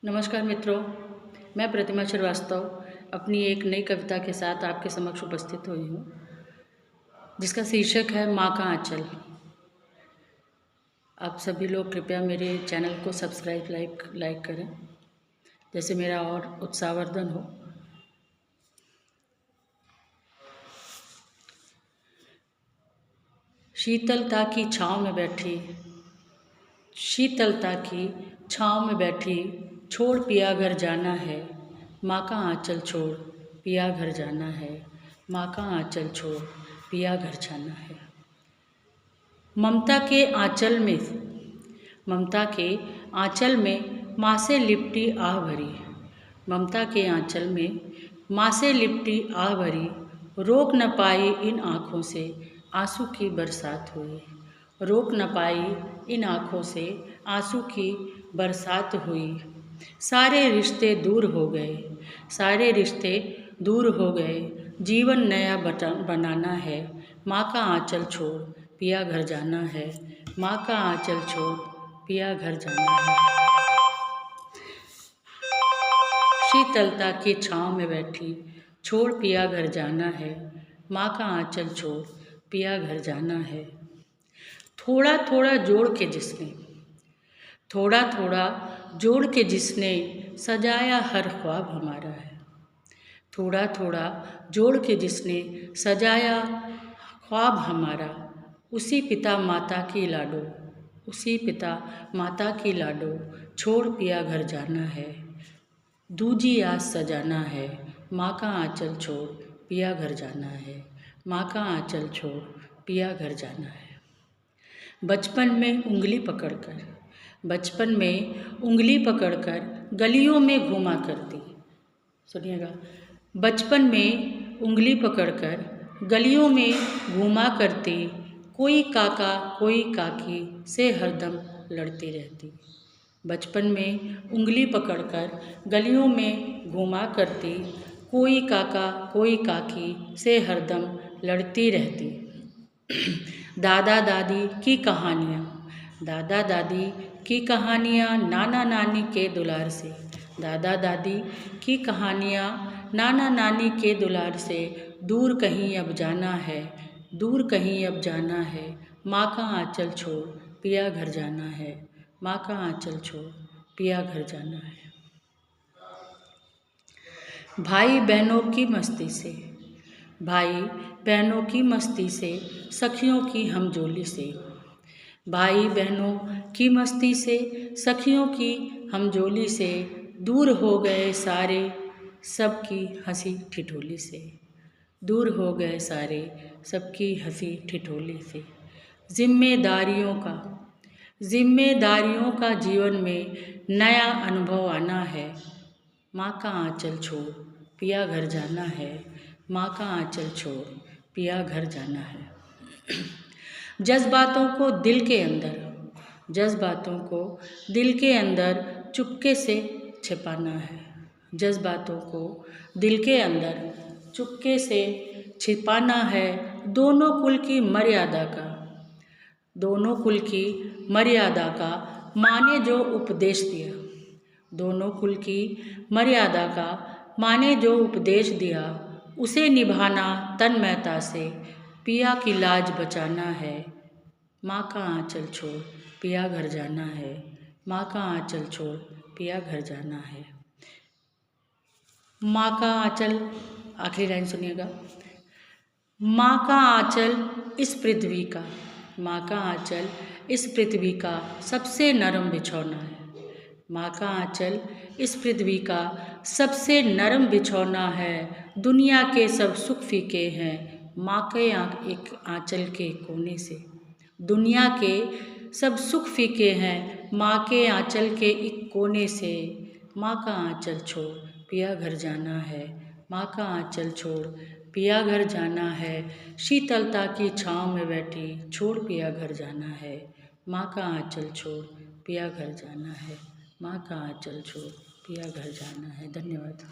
नमस्कार मित्रों, मैं प्रतिमा श्रीवास्तव अपनी एक नई कविता के साथ आपके समक्ष उपस्थित हुई हूँ, जिसका शीर्षक है माँ का आँचल। आप सभी लोग कृपया मेरे चैनल को सब्सक्राइब लाइक करें, जैसे मेरा और उत्साहवर्धन हो। शीतलता की छाँव में बैठी, शीतलता की छाँव में बैठी, छोड़ पिया घर जाना है, माँ का आँचल छोड़ पिया घर जाना है, माँ का आँचल छोड़ पिया घर जाना है। ममता के आँचल में, ममता के आँचल में माँ से लिपटी आह भरी, ममता के आँचल में माँ से लिपटी आह भरी, रोक न पाई इन आँखों से आंसू की बरसात हुई, रोक न पाई इन आँखों से आंसू की बरसात हुई। सारे रिश्ते दूर हो गए, सारे रिश्ते दूर हो गए, जीवन नया बनाना है, माँ का आँचल छोड़ पिया घर जाना है, माँ का आँचल छोड़ पिया घर जाना है। शीतलता की छाँव में बैठी, छोड़ पिया घर जाना है, माँ का आँचल छोड़ पिया घर जाना है। थोड़ा थोड़ा जोड़ के जिसने, थोड़ा थोड़ा जोड़ के जिसने सजाया हर ख्वाब हमारा है, थोड़ा थोड़ा जोड़ के जिसने सजाया ख्वाब हमारा, उसी पिता माता की लाडो, उसी पिता माता की लाडो, छोड़ पिया घर जाना है, दूजी आस सजाना है, माँ का आँचल छोड़ पिया घर जाना है, माँ का आँचल छोड़ पिया घर जाना है। बचपन में उंगली पकड़कर, बचपन में उंगली पकड़कर गलियों में घूमा करती, सुनिएगा, बचपन में उंगली पकड़कर गलियों में घूमा करती, कोई काका कोई काकी से हरदम लड़ती रहती। बचपन में उंगली पकड़कर गलियों में घूमा करती, कोई काका कोई काकी से हरदम लड़ती रहती। दादा दादी की कहानियाँ, दादा दादी की कहानियाँ नाना नानी के दुलार से, दादा दादी की कहानियाँ नाना नानी के दुलार से, दूर कहीं अब जाना है, दूर कहीं अब जाना है, माँ का आँचल छोड़ पिया घर जाना है, माँ का आँचल छोड़ पिया घर जाना है। भाई बहनों की मस्ती से, भाई बहनों की मस्ती से, सखियों की हमजोली से, भाई बहनों की मस्ती से, सखियों की हमजोली से, दूर हो गए सारे सबकी हंसी ठिठोली से, दूर हो गए सारे सबकी हंसी ठिठोली से। जिम्मेदारियों का, जिम्मेदारियों का जीवन में नया अनुभव आना है, माँ का आँचल छोड़ पिया घर जाना है, माँ का आँचल छोड़ पिया घर जाना है। जज्बातों को दिल के अंदर, जज्बातों को दिल के अंदर चुपके से छिपाना है, जज्बातों को दिल के अंदर चुपके से छिपाना है। दोनों कुल की मर्यादा का, दोनों कुल की मर्यादा का माँ ने जो उपदेश दिया, दोनों कुल की मर्यादा का माँ ने जो उपदेश दिया, उसे निभाना तन्मयता से, पिया की लाज बचाना है, माँ का आँचल छोड़ पिया घर जाना है, माँ का आँचल छोड़ पिया घर जाना है। माँ का आँचल, आखिरी लाइन सुनिएगा। माँ का आँचल इस पृथ्वी का, माँ का आँचल इस पृथ्वी का सबसे नरम बिछौना है, माँ का आँचल इस पृथ्वी का सबसे नरम बिछौना है। दुनिया के सब सुख फीके हैं माँ के एक आँचल के कोने से, दुनिया के सब सुख फीके हैं माँ के आँचल के एक कोने से, माँ का आँचल छोड़ पिया घर जाना है, माँ का आँचल छोड़ पिया घर जाना है। शीतलता की छाँव में बैठी, छोड़ पिया घर जाना है, माँ का आँचल छोड़ पिया घर जाना है, माँ का आँचल छोड़ पिया घर जाना है। धन्यवाद।